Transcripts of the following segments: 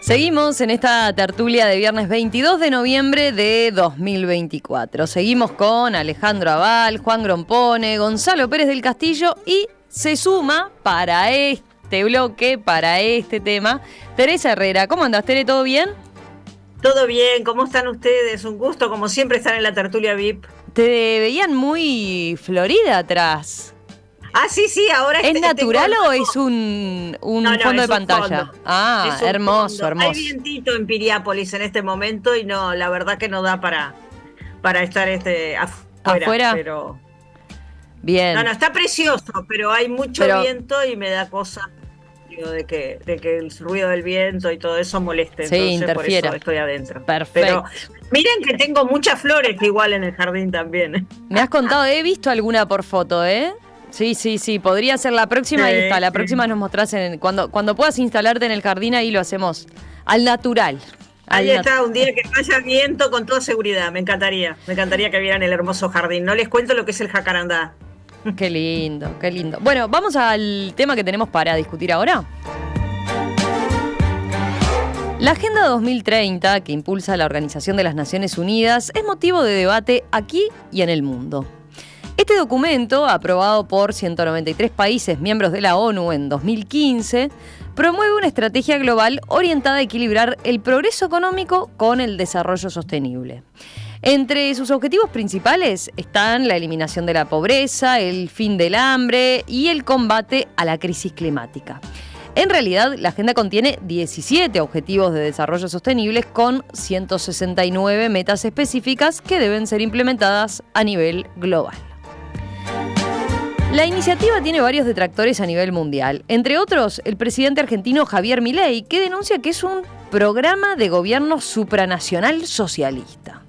Seguimos en esta tertulia de viernes 22 de noviembre de 2024. Seguimos con Alejandro Abal, Juan Grompone, Gonzalo Pérez del Castillo y se suma para este bloque, para este tema, Teresa Herrera. ¿Cómo andás, Tere? ¿Todo bien? Todo bien, ¿cómo están ustedes? Un gusto, como siempre, estar en la tertulia VIP. Te veían muy florida atrás. Ah, sí, ahora ¿Es natural o es un No, fondo es de un pantalla? fondo. Ah, Es un hermoso, fondo. hermoso. Hay vientito en Piriápolis en este momento y no, la verdad que no da para estar afuera. ¿Afuera? Pero Bien. no, está precioso, pero hay mucho viento y me da cosa digo, de que el ruido del viento y todo eso moleste. Sí, Entonces interfiera. por eso estoy adentro. Perfecto. Pero miren que tengo muchas flores igual en el jardín también. Me has contado, he visto alguna por foto, ¿eh? Sí, podría ser la próxima. Ahí está, la próxima nos mostrás cuando puedas instalarte en el jardín, ahí lo hacemos al natural. Ahí está, un día que vaya viento con toda seguridad, me encantaría que vieran el hermoso jardín. No les cuento lo que es el jacarandá. Qué lindo, qué lindo. Bueno, vamos al tema que tenemos para discutir ahora. La Agenda 2030, que impulsa la Organización de las Naciones Unidas, es motivo de debate aquí y en el mundo. Este documento, aprobado por 193 países miembros de la ONU en 2015, promueve una estrategia global orientada a equilibrar el progreso económico con el desarrollo sostenible. Entre sus objetivos principales están la eliminación de la pobreza, el fin del hambre y el combate a la crisis climática. En realidad, la agenda contiene 17 objetivos de desarrollo sostenibles con 169 metas específicas que deben ser implementadas a nivel global. La iniciativa tiene varios detractores a nivel mundial, entre otros el presidente argentino Javier Milei, que denuncia que es un programa de gobierno supranacional socialista.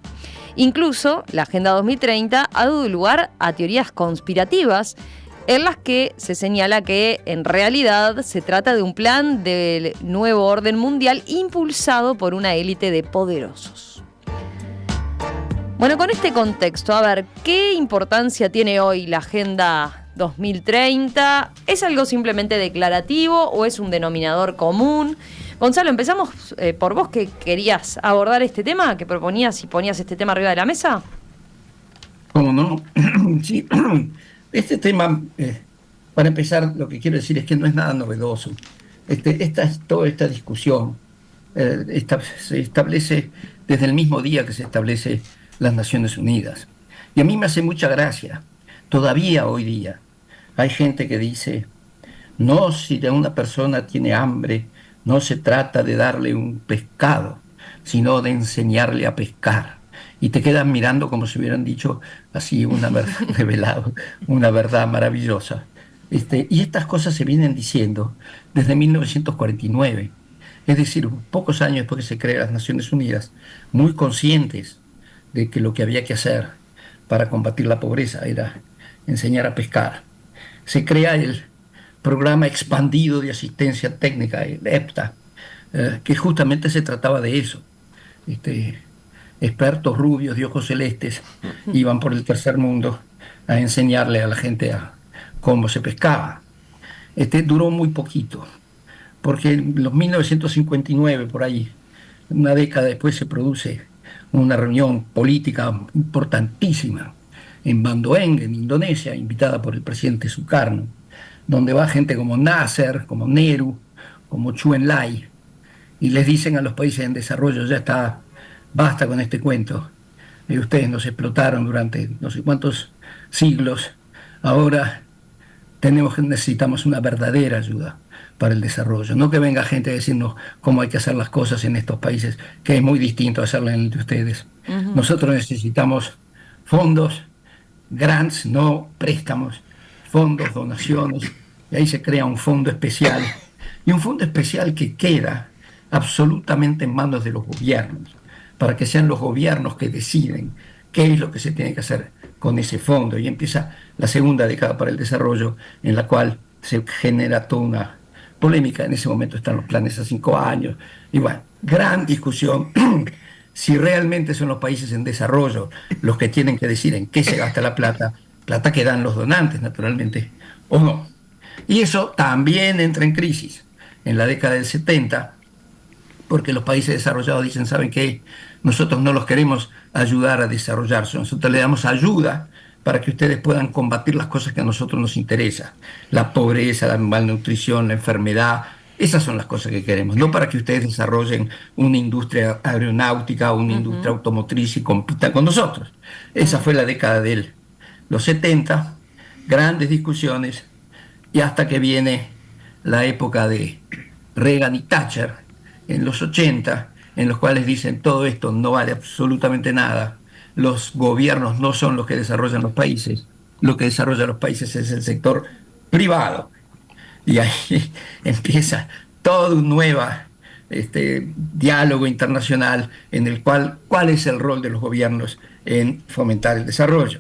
Incluso, la Agenda 2030 ha dado lugar a teorías conspirativas en las que se señala que en realidad se trata de un plan del nuevo orden mundial impulsado por una élite de poderosos. Bueno, con este contexto, a ver, ¿qué importancia tiene hoy la Agenda 2030? ¿Es algo simplemente declarativo o es un denominador común? Gonzalo, empezamos por vos, que querías abordar este tema, que proponías y ponías este tema arriba de la mesa. ¿Cómo no? Sí, este tema, para empezar, lo que quiero decir es que no es nada novedoso. Toda esta discusión se establece desde el mismo día que se establece las Naciones Unidas. Y a mí me hace mucha gracia, todavía hoy día, hay gente que dice, no, si una persona tiene hambre, no se trata de darle un pescado, sino de enseñarle a pescar. Y te quedan mirando como si hubieran dicho así una verdad, revelado, una verdad maravillosa. Y estas cosas se vienen diciendo desde 1949, es decir, pocos años después que se crean las Naciones Unidas, muy conscientes de que lo que había que hacer para combatir la pobreza era enseñar a pescar. Se crea el Programa Expandido de Asistencia Técnica, el EPTA, que justamente se trataba de eso. Expertos rubios de ojos celestes iban por el tercer mundo a enseñarle a la gente cómo se pescaba. Duró muy poquito, porque en los 1959, por ahí, una década después, se produce una reunión política importantísima en Bandoeng, en Indonesia, invitada por el presidente Sukarno, donde va gente como Nasser, como Nehru, como Chou En-lai, y les dicen a los países en desarrollo, ya está, basta con este cuento, ustedes nos explotaron durante no sé cuántos siglos, ahora necesitamos una verdadera ayuda para el desarrollo, no que venga gente a decirnos cómo hay que hacer las cosas en estos países, que es muy distinto a hacerlo en el de ustedes. Uh-huh. Nosotros necesitamos fondos, grants, no préstamos, fondos, donaciones, y ahí se crea un fondo especial, y un fondo especial que queda absolutamente en manos de los gobiernos, para que sean los gobiernos que deciden qué es lo que se tiene que hacer con ese fondo, y empieza la segunda década para el desarrollo, en la cual se genera toda una polémica. En ese momento están los planes a 5 años, y bueno, gran discusión si realmente son los países en desarrollo los que tienen que decir en qué se gasta la plata que dan los donantes, naturalmente, o no. Y eso también entra en crisis. En la década del 70, porque los países desarrollados dicen, ¿saben qué? Nosotros no los queremos ayudar a desarrollarse, nosotros le damos ayuda para que ustedes puedan combatir las cosas que a nosotros nos interesan, la pobreza, la malnutrición, la enfermedad. Esas son las cosas que queremos, no para que ustedes desarrollen una industria aeronáutica o una industria automotriz y compitan con nosotros. Esa fue la década de los 70, grandes discusiones, y hasta que viene la época de Reagan y Thatcher en los 80, en los cuales dicen todo esto no vale absolutamente nada, los gobiernos no son los que desarrollan los países, lo que desarrolla los países es el sector privado. Y ahí empieza todo un nuevo diálogo internacional en el cual, ¿cuál es el rol de los gobiernos en fomentar el desarrollo?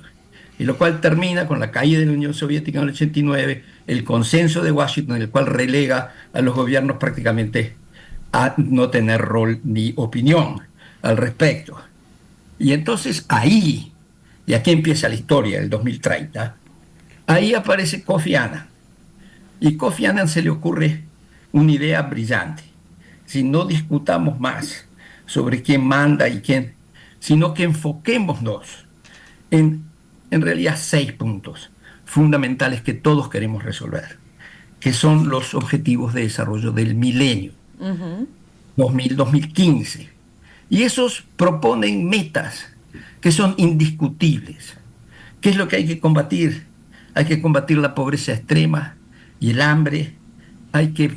Y lo cual termina con la caída de la Unión Soviética en el 89, el consenso de Washington, en el cual relega a los gobiernos prácticamente a no tener rol ni opinión al respecto. Y entonces ahí, y aquí empieza la historia del 2030, ahí aparece Kofi Annan. Y Kofi Annan se le ocurre una idea brillante. Si no discutamos más sobre quién manda y quién, sino que enfoquémonos en realidad 6 puntos fundamentales que todos queremos resolver, que son los objetivos de desarrollo del milenio, 2015. Y esos proponen metas que son indiscutibles. ¿Qué es lo que hay que combatir? Hay que combatir la pobreza extrema y el hambre, hay que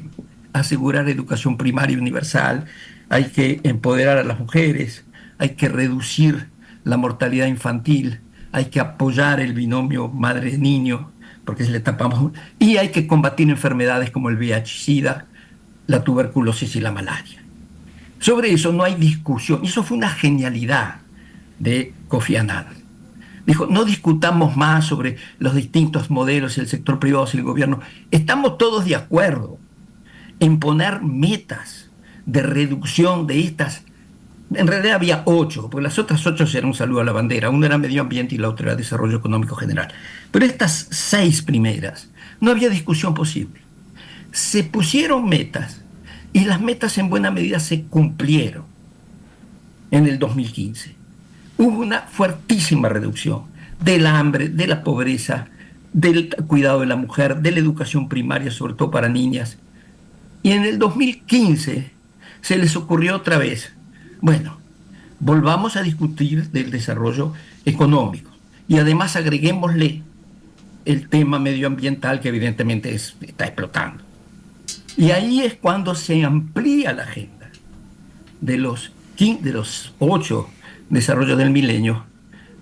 asegurar educación primaria universal, hay que empoderar a las mujeres, hay que reducir la mortalidad infantil, hay que apoyar el binomio madre-niño, porque se le tapamos, y hay que combatir enfermedades como el VIH-Sida, la tuberculosis y la malaria. Sobre eso no hay discusión, y eso fue una genialidad de Kofi Annan. Dijo, no discutamos más sobre los distintos modelos, el sector privado y el gobierno. Estamos todos de acuerdo en poner metas de reducción de estas. En realidad había 8, porque las otras 8 eran un saludo a la bandera. Una era medio ambiente y la otra era desarrollo económico general. Pero estas 6 primeras, no había discusión posible. Se pusieron metas y las metas en buena medida se cumplieron en el 2015. Hubo una fuertísima reducción del hambre, de la pobreza, del cuidado de la mujer, de la educación primaria, sobre todo para niñas. Y en el 2015 se les ocurrió otra vez, bueno, volvamos a discutir del desarrollo económico y además agreguémosle el tema medioambiental que evidentemente está explotando. Y ahí es cuando se amplía la agenda de los 8 desarrollos del milenio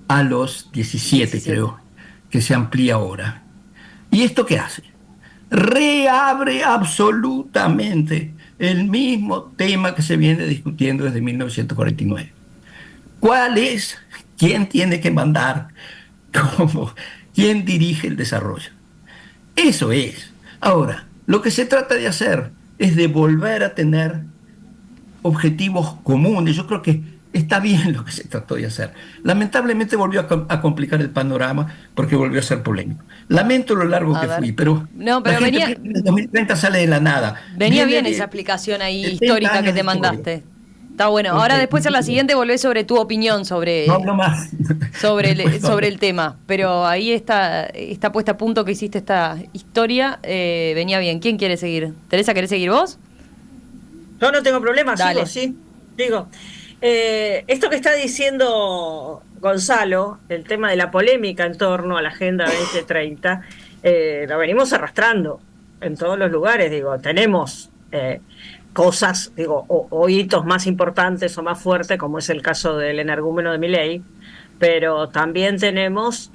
a los 17, creo, que se amplía ahora. ¿Y esto qué hace? Reabre absolutamente el mismo tema que se viene discutiendo desde 1949. ¿Cuál es? ¿Quién tiene que mandar? ¿Cómo? ¿Quién dirige el desarrollo? Eso es. Ahora, lo que se trata de hacer es de volver a tener objetivos comunes. Yo creo que está bien lo que se trató de hacer. Lamentablemente volvió a complicar el panorama porque volvió a ser polémico. Lamento lo largo que fui, pero, no, pero venía, el 2030 sale de la nada. Venía bien esa explicación ahí histórica que te mandaste. Está bueno. Ahora después en la siguiente volvés sobre tu opinión sobre, no más. sobre el tema. Pero ahí está puesta a punto que hiciste esta historia. Venía bien. ¿Quién quiere seguir? Teresa, ¿querés seguir vos? Yo no tengo problema, Dale. Digo, esto que está diciendo Gonzalo, el tema de la polémica en torno a la Agenda 2030, lo venimos arrastrando en todos los lugares. Digo, tenemos cosas, digo, o hitos más importantes o más fuertes, como es el caso del energúmeno de Milei, pero también tenemos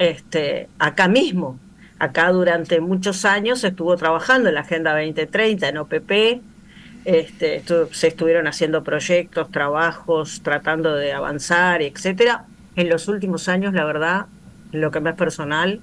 acá mismo. Acá durante muchos años estuvo trabajando en la Agenda 2030, en OPP. Se estuvieron haciendo proyectos, trabajos, tratando de avanzar, etcétera. En los últimos años, la verdad, lo que me es personal,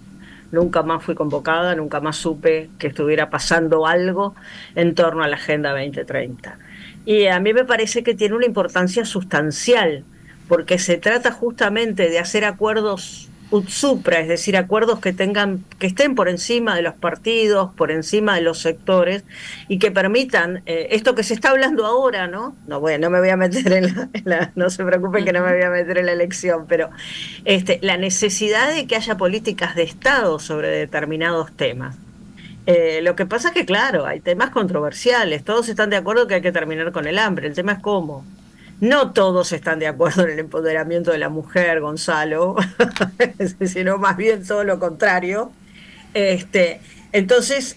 nunca más fui convocada, nunca más supe que estuviera pasando algo en torno a la Agenda 2030. Y a mí me parece que tiene una importancia sustancial, porque se trata justamente de hacer acuerdos supra, es decir, acuerdos que estén por encima de los partidos, por encima de los sectores, y que permitan esto que se está hablando ahora, ¿no? No me voy a meter no se preocupen que no me voy a meter en la elección, pero la necesidad de que haya políticas de Estado sobre determinados temas. Lo que pasa es que, claro, hay temas controversiales, todos están de acuerdo que hay que terminar con el hambre, el tema es cómo. No todos están de acuerdo en el empoderamiento de la mujer, Gonzalo, sino más bien todo lo contrario. Entonces,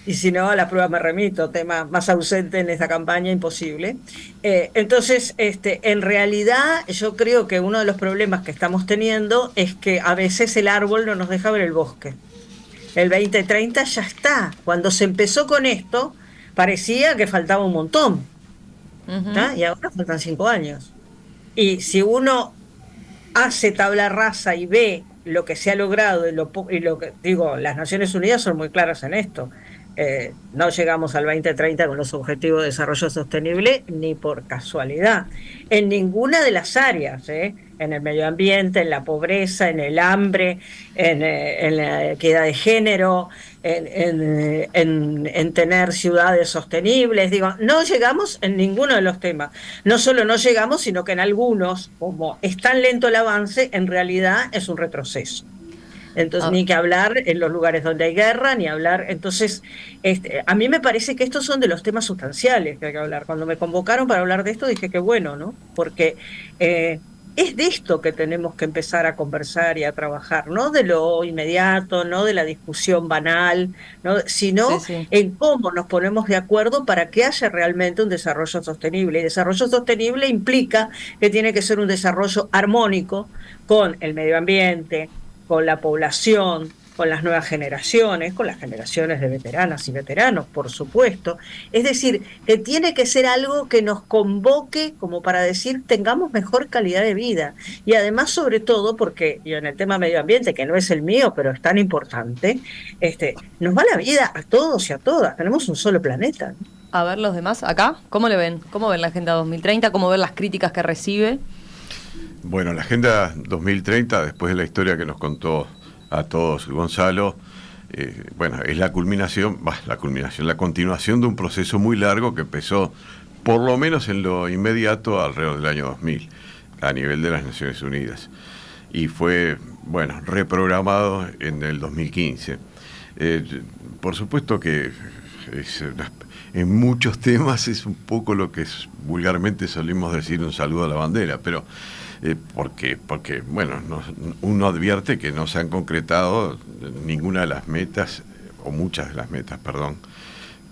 y si no, a la prueba me remito, tema más ausente en esta campaña, imposible. Entonces, en realidad, yo creo que uno de los problemas que estamos teniendo es que a veces el árbol no nos deja ver el bosque. El 2030 ya está. Cuando se empezó con esto, parecía que faltaba un montón. Y ahora faltan 5 años. Y si uno hace tabla rasa y ve lo que se ha logrado y lo que digo, las Naciones Unidas son muy claras en esto. No llegamos al 2030 con los Objetivos de Desarrollo Sostenible ni por casualidad, en ninguna de las áreas, en el medio ambiente, en la pobreza, en el hambre, en la equidad de género, en tener ciudades sostenibles. Digo, no llegamos en ninguno de los temas. No solo no llegamos, sino que en algunos, como es tan lento el avance, en realidad es un retroceso. Entonces, ni que hablar en los lugares donde hay guerra, ni hablar. Entonces, a mí me parece que estos son de los temas sustanciales que hay que hablar. Cuando me convocaron para hablar de esto, dije que bueno, ¿no? Porque es de esto que tenemos que empezar a conversar y a trabajar, no de lo inmediato, no de la discusión banal, ¿no? Sino en cómo nos ponemos de acuerdo para que haya realmente un desarrollo sostenible. Y desarrollo sostenible implica que tiene que ser un desarrollo armónico con el medio ambiente, con la población, con las nuevas generaciones, con las generaciones de veteranas y veteranos, por supuesto. Es decir, que tiene que ser algo que nos convoque como para decir tengamos mejor calidad de vida. Y además, sobre todo, porque yo en el tema medio ambiente, que no es el mío, pero es tan importante, nos va la vida a todos y a todas. Tenemos un solo planeta. A ver los demás, acá, ¿cómo le ven? ¿Cómo ven la Agenda 2030? ¿Cómo ven las críticas que recibe? Bueno, la Agenda 2030, después de la historia que nos contó a todos Gonzalo, es la continuación de un proceso muy largo que empezó, por lo menos en lo inmediato, alrededor del año 2000, a nivel de las Naciones Unidas. Y fue, reprogramado en el 2015. Por supuesto que en muchos temas es un poco lo que vulgarmente solemos decir un saludo a la bandera, pero porque uno advierte que no se han concretado ninguna de las metas, o muchas de las metas,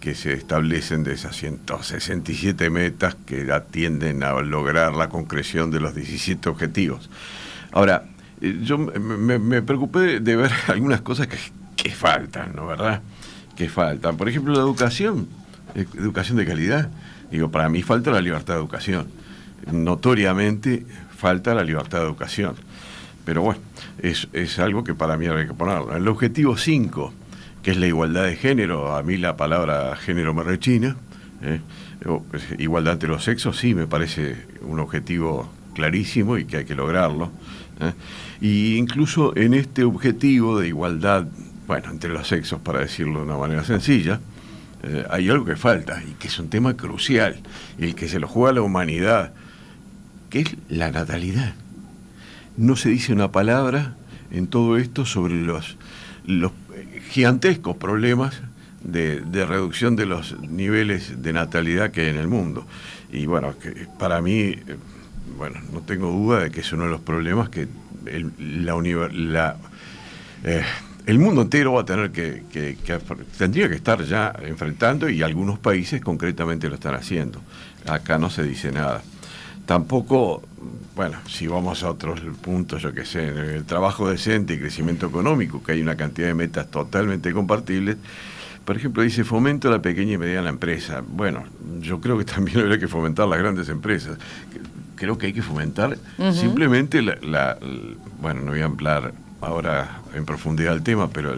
que se establecen de esas 167 metas que atienden a lograr la concreción de los 17 objetivos. Ahora, yo me preocupé de ver algunas cosas que faltan, ¿no? ¿Verdad? Que faltan. Por ejemplo, la educación de calidad. Digo, para mí falta la libertad de educación. Notoriamente falta la libertad de educación. Pero bueno, es algo que para mí hay que ponerlo. El objetivo 5, que es la igualdad de género, a mí la palabra género me rechina. Igualdad entre los sexos, sí, me parece un objetivo clarísimo y que hay que lograrlo. Y incluso en este objetivo de igualdad, entre los sexos, para decirlo de una manera sencilla, hay algo que falta y que es un tema crucial, el que se lo juega a la humanidad, que es la natalidad. No se dice una palabra en todo esto sobre los gigantescos problemas de reducción de los niveles de natalidad que hay en el mundo. Y que para mí, no tengo duda de que es uno de los problemas que el mundo entero va a tener tendría que estar ya enfrentando, y algunos países concretamente lo están haciendo. Acá no se dice nada. Tampoco, si vamos a otros puntos, yo qué sé, en el trabajo decente y crecimiento económico, que hay una cantidad de metas totalmente compartibles. Por ejemplo, dice fomento a la pequeña y mediana empresa. Yo creo que también habría que fomentar las grandes empresas. Creo que hay que fomentar simplemente no voy a hablar ahora en profundidad el tema, pero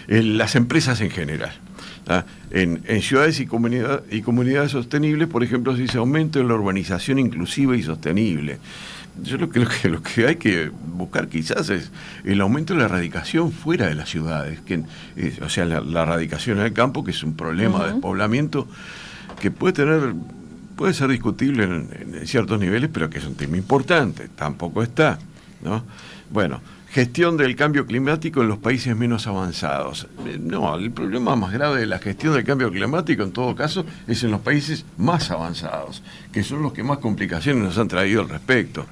las empresas en general. En ciudades y comunidades sostenibles, por ejemplo, se dice aumento en la urbanización inclusiva y sostenible. Yo lo que hay que buscar quizás es el aumento de la radicación fuera de las ciudades, o sea, la radicación en el campo, que es un problema de despoblamiento que puede ser discutible en ciertos niveles, pero que es un tema importante, tampoco está, ¿no? Bueno, gestión del cambio climático en los países menos avanzados. No, el problema más grave de la gestión del cambio climático, en todo caso, es en los países más avanzados, que son los que más complicaciones nos han traído al respecto.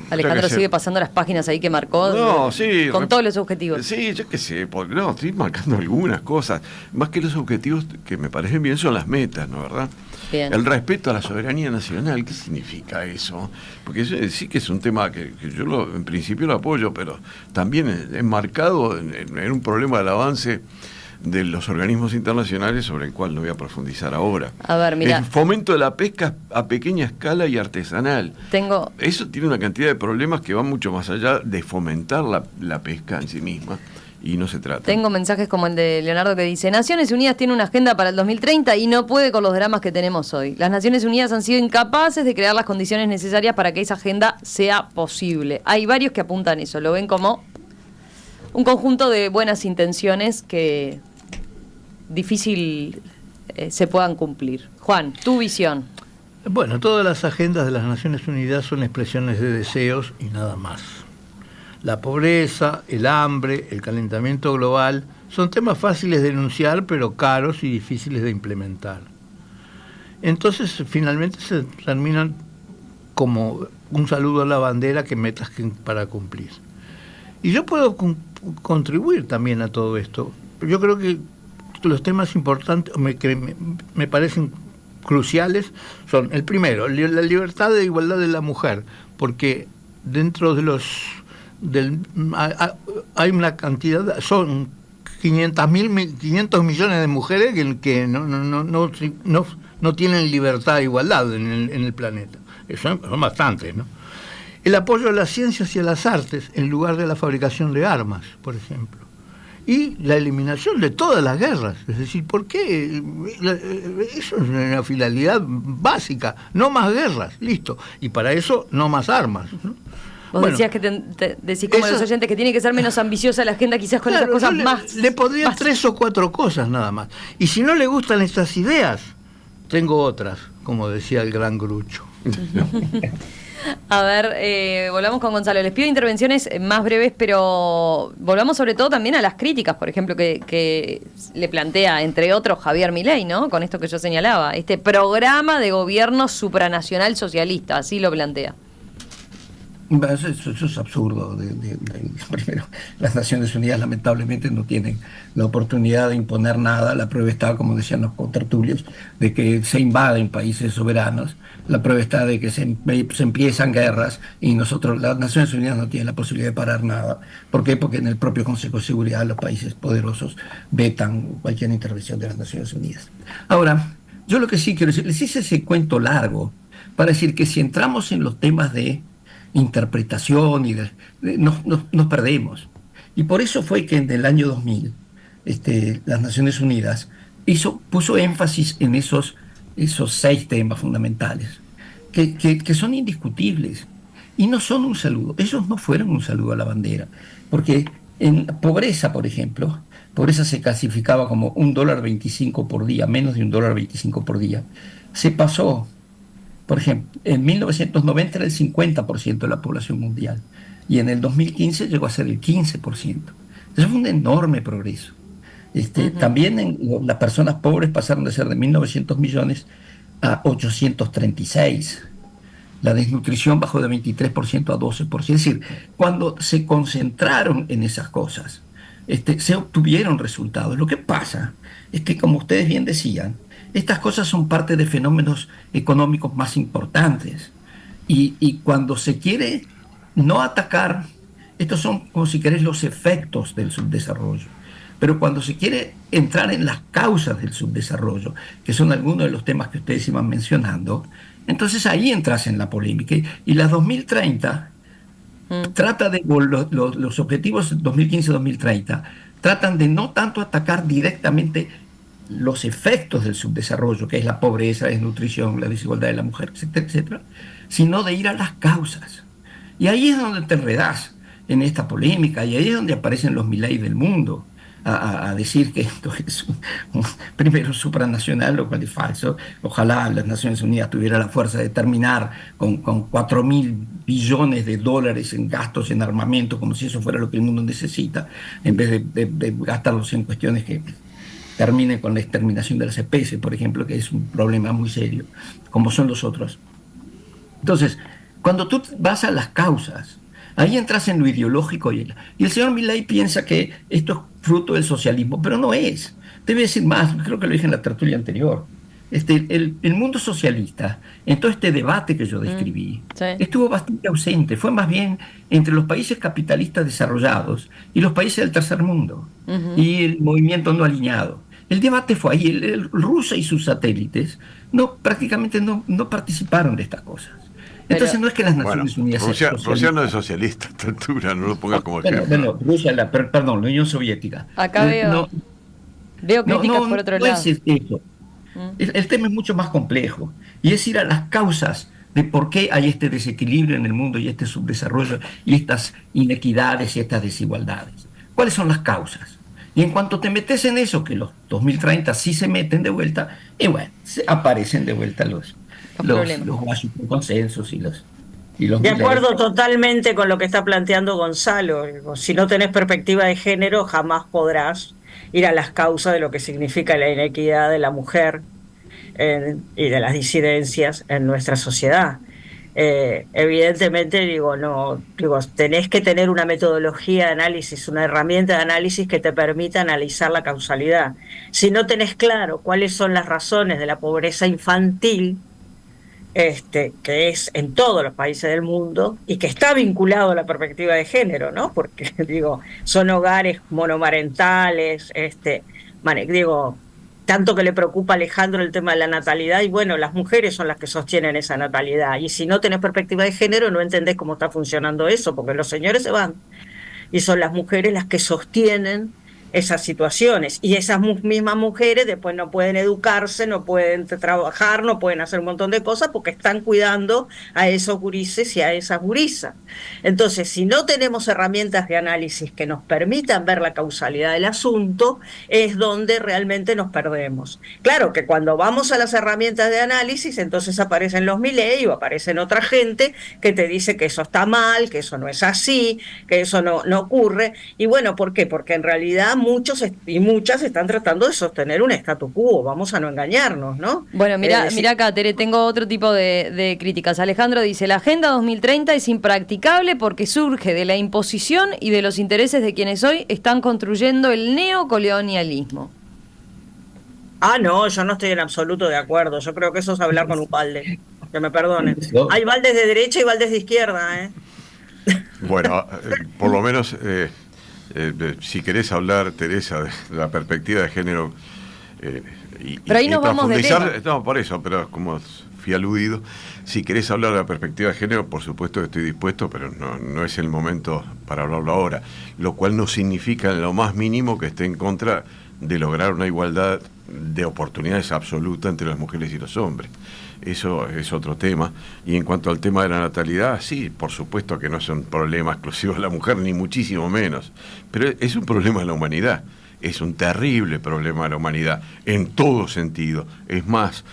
Alejandro sigue pasando las páginas ahí que marcó con todos los objetivos. Sí, yo qué sé, porque no, estoy marcando algunas cosas. Más que los objetivos que me parecen bien son las metas, ¿no, verdad? Bien. El respeto a la soberanía nacional, ¿qué significa eso? Porque sí que es un tema que yo en principio lo apoyo, pero también es enmarcado en un problema del avance de los organismos internacionales, sobre el cual no voy a profundizar ahora. A ver, mira. El fomento de la pesca a pequeña escala y artesanal. Eso tiene una cantidad de problemas que van mucho más allá de fomentar la pesca en sí misma. Y no se trata. Tengo mensajes como el de Leonardo que dice: Naciones Unidas tiene una agenda para el 2030 y no puede con los dramas que tenemos hoy. Las Naciones Unidas han sido incapaces de crear las condiciones necesarias para que esa agenda sea posible. Hay varios que apuntan eso, lo ven como un conjunto de buenas intenciones que difícil se puedan cumplir. Juan, tu visión. Bueno, todas las agendas de las Naciones Unidas son expresiones de deseos y nada más. La pobreza, el hambre, el calentamiento global son temas fáciles de enunciar, pero caros y difíciles de implementar. Entonces, finalmente se terminan como un saludo a la bandera que metas para cumplir. Y yo puedo contribuir también a todo esto. Yo creo que los temas importantes que me parecen cruciales son, el primero, la libertad e igualdad de la mujer, porque dentro de hay una cantidad, son 500 millones de mujeres que no tienen libertad e igualdad en el planeta. Son bastantes, ¿no? El apoyo a las ciencias y a las artes en lugar de la fabricación de armas, por ejemplo. Y la eliminación de todas las guerras. Es decir, ¿por qué? Eso es una finalidad básica. No más guerras, listo. Y para eso, no más armas, ¿no? Vos decías que decís como los oyentes que tiene que ser menos ambiciosa la agenda, quizás con esas cosas más. Le podría 3 o 4 cosas nada más. Y si no le gustan estas ideas, tengo otras, como decía el gran Grucho. A ver, volvamos con Gonzalo. Les pido intervenciones más breves, pero volvamos sobre todo también a las críticas, por ejemplo, que le plantea, entre otros, Javier Milei, ¿no? Con esto que yo señalaba, este programa de gobierno supranacional socialista, así lo plantea. Eso es absurdo. Primero, las Naciones Unidas lamentablemente no tienen la oportunidad de imponer nada. La prueba está, como decían los contertulios, de que se invaden países soberanos. La prueba está de que se empiezan guerras y las Naciones Unidas no tienen la posibilidad de parar nada. ¿Por qué? Porque en el propio Consejo de Seguridad los países poderosos vetan cualquier intervención de las Naciones Unidas. Ahora, yo lo que sí quiero decir, les hice ese cuento largo para decir que si entramos en los temas de interpretación y nos perdemos. Y por eso fue que en el año 2000 las Naciones Unidas puso énfasis en esos 6 temas fundamentales que son indiscutibles y no son un saludo. Ellos no fueron un saludo a la bandera, porque en pobreza, por ejemplo, pobreza se clasificaba como $1.25 por día, menos de $1.25 por día. Se pasó. Por ejemplo, en 1990 era el 50% de la población mundial y en el 2015 llegó a ser el 15%. Eso fue un enorme progreso. También las personas pobres pasaron de ser de 1.900 millones a 836. La desnutrición bajó de 23% a 12%. Es decir, cuando se concentraron en esas cosas, se obtuvieron resultados. Lo que pasa es que, como ustedes bien decían, estas cosas son parte de fenómenos económicos más importantes. Y cuando se quiere no atacar, estos son, como si querés, los efectos del subdesarrollo. Pero cuando se quiere entrar en las causas del subdesarrollo, que son algunos de los temas que ustedes iban mencionando, entonces ahí entras en la polémica. Y la 2030 trata de, los objetivos 2015-2030 tratan de no tanto atacar directamente los efectos del subdesarrollo, que es la pobreza, la desnutrición, la desigualdad de la mujer, etcétera, etcétera, sino de ir a las causas. Y ahí es donde te enredás en esta polémica, y ahí es donde aparecen los Milei del mundo, a decir que esto es primero supranacional, lo cual es falso. Ojalá las Naciones Unidas tuviera la fuerza de terminar con 4.000 billones de dólares en gastos en armamento, como si eso fuera lo que el mundo necesita, en vez de gastarlos en cuestiones que terminen con la exterminación de las especies, por ejemplo, que es un problema muy serio, como son los otros. Entonces, cuando tú vas a las causas, ahí entras en lo ideológico y el señor Milei piensa que esto es fruto del socialismo, pero no es. Te voy a decir más, creo que lo dije en la tertulia anterior. El mundo socialista, en todo este debate que yo describí, sí, estuvo bastante ausente. Fue más bien entre los países capitalistas desarrollados y los países del tercer mundo, y el movimiento no alineado. El debate fue ahí. Rusia y sus satélites prácticamente no participaron de estas cosas. Entonces no es que las Naciones Unidas Rusia no es socialista a esta altura, no lo pongas como ejemplo. Bueno, Rusia, perdón, la Unión Soviética. Acá veo críticas por otro lado. Es eso. El tema es mucho más complejo, y es ir a las causas de por qué hay este desequilibrio en el mundo y este subdesarrollo y estas inequidades y estas desigualdades. ¿Cuáles son las causas? Y en cuanto te metes en eso, que los 2030 sí se meten de vuelta, y bueno, aparecen de vuelta los Washington consensos y los de acuerdo totalmente con lo que está planteando Gonzalo. Si no tenés perspectiva de género, jamás podrás ir a las causas de lo que significa la inequidad de la mujer y de las disidencias en nuestra sociedad. Evidentemente, tenés que tener una metodología de análisis, una herramienta de análisis que te permita analizar la causalidad. Si no tenés claro cuáles son las razones de la pobreza infantil, que es en todos los países del mundo y que está vinculado a la perspectiva de género, ¿no? Porque son hogares monomarentales, tanto que le preocupa a Alejandro el tema de la natalidad, y bueno, las mujeres son las que sostienen esa natalidad, y si no tenés perspectiva de género no entendés cómo está funcionando eso, porque los señores se van y son las mujeres las que sostienen esas situaciones, y esas mismas mujeres después no pueden educarse, no pueden trabajar, no pueden hacer un montón de cosas porque están cuidando a esos gurises y a esas gurisas. Entonces, si no tenemos herramientas de análisis que nos permitan ver la causalidad del asunto, es donde realmente nos perdemos. Claro que cuando vamos a las herramientas de análisis, entonces aparecen los Milei o aparecen otra gente que te dice que eso está mal, que eso no es así, que eso no ocurre. Y bueno, ¿por qué? Porque en realidad muchos y muchas están tratando de sostener un statu quo, vamos a no engañarnos, ¿no? Bueno, mira acá, Tere, tengo otro tipo de críticas. Alejandro dice, la Agenda 2030 es impracticable porque surge de la imposición y de los intereses de quienes hoy están construyendo el neocolonialismo. No, yo no estoy en absoluto de acuerdo. Yo creo que eso es hablar con un balde. Que me perdonen. Hay baldes de derecha y baldes de izquierda, ¿eh? Bueno, por lo menos... si querés hablar, Teresa, de la perspectiva de género pero ahí nos vamos de tema. No, por eso, pero como fui aludido, si querés hablar de la perspectiva de género, por supuesto que estoy dispuesto, pero no es el momento para hablarlo ahora, lo cual no significa en lo más mínimo que esté en contra de lograr una igualdad de oportunidades absoluta entre las mujeres y los hombres. Eso es otro tema. Y en cuanto al tema de la natalidad, sí, por supuesto que no es un problema exclusivo de la mujer, ni muchísimo menos. Pero es un problema de la humanidad. Es un terrible problema de la humanidad, en todo sentido. Es más,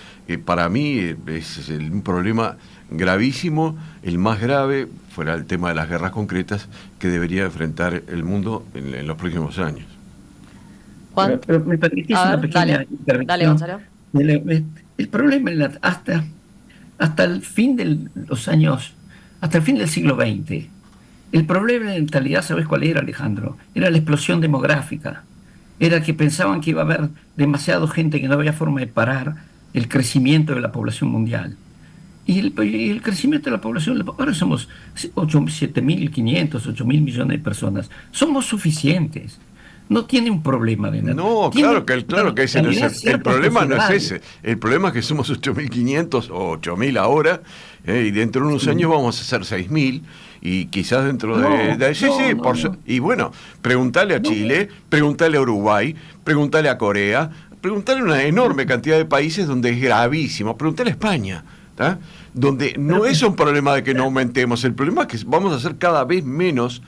para mí es un problema gravísimo, el más grave, fuera el tema de las guerras concretas, que debería enfrentar el mundo en los próximos años. Juan, pero me permitís una pequeña intervención. Dale, Gonzalo. El problema hasta el fin hasta el fin del siglo XX, el problema de natalidad, ¿sabes cuál era, Alejandro? Era la explosión demográfica. Era que pensaban que iba a haber demasiada gente, que no había forma de parar el crecimiento de la población mundial. Y el crecimiento de la población, ahora somos 7.500, 8.000 millones de personas. Somos suficientes. No tiene un problema de nada. No, claro que ese no es el problema, no es ese. El problema es que somos 8.500 o 8.000 ahora, y dentro de unos años vamos a ser 6.000, y quizás dentro y bueno, preguntale a Chile, preguntale a Uruguay, preguntale a Corea, preguntarle a una enorme cantidad de países donde es gravísimo. Preguntarle a España, ¿tá? Donde no es un problema de que no aumentemos, el problema es que vamos a hacer cada vez menos.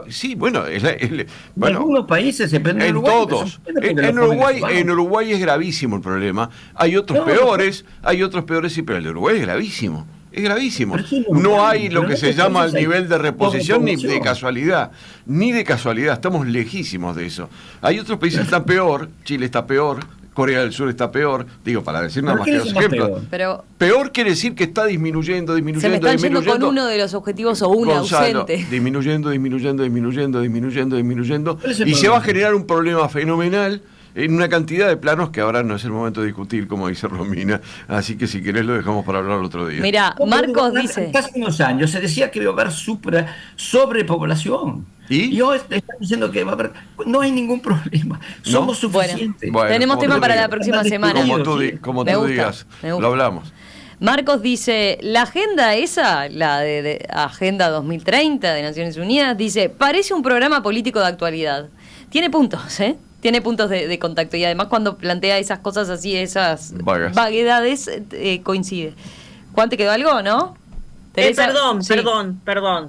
Sí, bueno, bueno, en algunos países se prende en Uruguay, todos. En Uruguay es gravísimo el problema. Hay otros peores, sí, pero el de Uruguay es gravísimo. Es gravísimo. No hay lo que se llama el nivel de reposición ni de casualidad. Estamos lejísimos de eso. Hay otros países que están peor, Chile está peor, Corea del Sur está peor, digo, para decir nada más que los ejemplos. Pero peor quiere decir que está disminuyendo. Se me están yendo con uno de los objetivos o una Gonzalo, ausente. Disminuyendo. Y se va a generar un problema fenomenal en una cantidad de planos que ahora no es el momento de discutir, como dice Romina. Así que si querés lo dejamos para hablar el otro día. Mira, Marcos dice... Hace unos años se decía que iba a haber sobrepoblación. ¿Y hoy están diciendo que va a haber... No hay ningún problema. Somos suficientes. Bueno, tenemos tema para la próxima semana. Como tú digas, lo hablamos. Marcos dice, la agenda esa, la de Agenda 2030 de Naciones Unidas, dice, parece un programa político de actualidad. Tiene puntos, ¿eh? Tiene puntos de contacto y además cuando plantea esas cosas así, esas vaguedades, coincide. ¿Juan, te quedó algo, no? Perdón.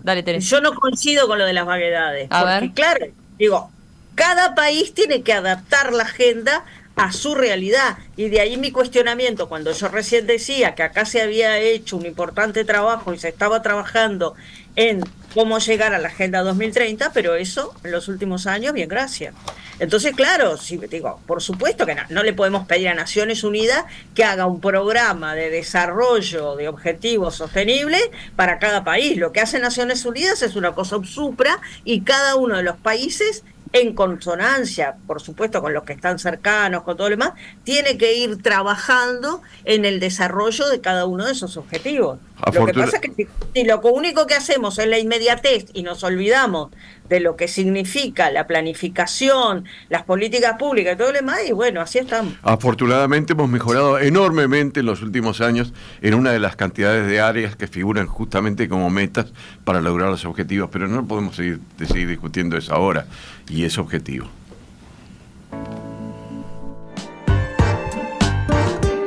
Dale, Teresa. Yo no coincido con lo de las vaguedades. A ver. Claro, digo, cada país tiene que adaptar la agenda a su realidad. Y de ahí mi cuestionamiento, cuando yo recién decía que acá se había hecho un importante trabajo y se estaba trabajando en cómo llegar a la Agenda 2030, pero eso en los últimos años, bien, gracias. Entonces, claro, por supuesto que no le podemos pedir a Naciones Unidas que haga un programa de desarrollo de objetivos sostenibles para cada país. Lo que hace Naciones Unidas es una cosa supra y cada uno de los países, en consonancia, por supuesto, con los que están cercanos, con todo lo demás, tiene que ir trabajando en el desarrollo de cada uno de esos objetivos. Lo que pasa es que si lo único que hacemos es la inmediatez y nos olvidamos de lo que significa la planificación, las políticas públicas y todo lo demás, y bueno, así estamos. Afortunadamente hemos mejorado enormemente en los últimos años en una de las cantidades de áreas que figuran justamente como metas para lograr los objetivos, pero no podemos seguir discutiendo eso ahora, y es objetivo.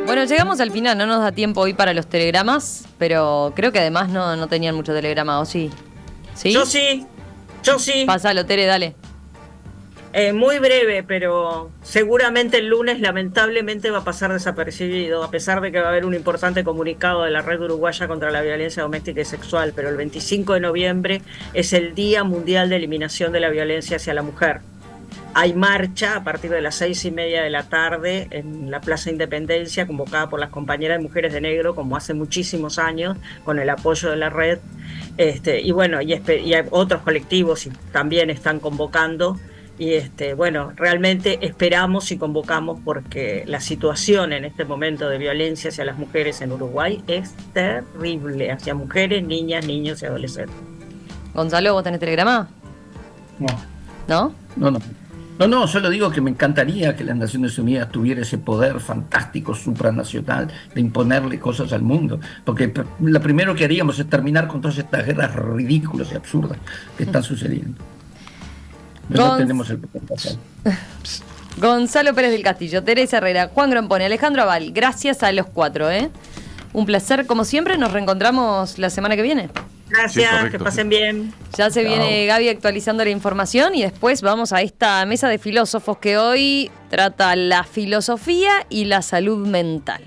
Bueno, llegamos al final, no nos da tiempo hoy para los telegramas, pero creo que además no tenían mucho telegrama, ¿o sí? ¿Sí? Yo sí. Pásalo, Tere, dale. Muy breve, pero seguramente el lunes lamentablemente va a pasar desapercibido, a pesar de que va a haber un importante comunicado de la Red Uruguaya contra la Violencia Doméstica y Sexual, pero el 25 de noviembre es el Día Mundial de Eliminación de la Violencia hacia la Mujer. Hay marcha a partir de las 6:30 de la tarde en la Plaza Independencia, convocada por las compañeras de Mujeres de Negro, como hace muchísimos años, con el apoyo de la red. Y bueno, y hay otros colectivos y también están convocando. Y bueno, realmente esperamos y convocamos porque la situación en este momento de violencia hacia las mujeres en Uruguay es terrible, hacia mujeres, niñas, niños y adolescentes. Gonzalo, ¿vos tenés telegrama? No, solo digo que me encantaría que las Naciones Unidas tuviera ese poder fantástico supranacional de imponerle cosas al mundo, porque lo primero que haríamos es terminar con todas estas guerras ridículas y absurdas que están sucediendo. No tenemos el potencial. Gonzalo Pérez del Castillo, Teresa Herrera, Juan Grompone, Alejandro Aval, gracias a los 4, Un placer, como siempre, nos reencontramos la semana que viene. Gracias, que pasen bien. Ya se viene Gaby actualizando la información y después vamos a esta mesa de filósofos que hoy trata la filosofía y la salud mental.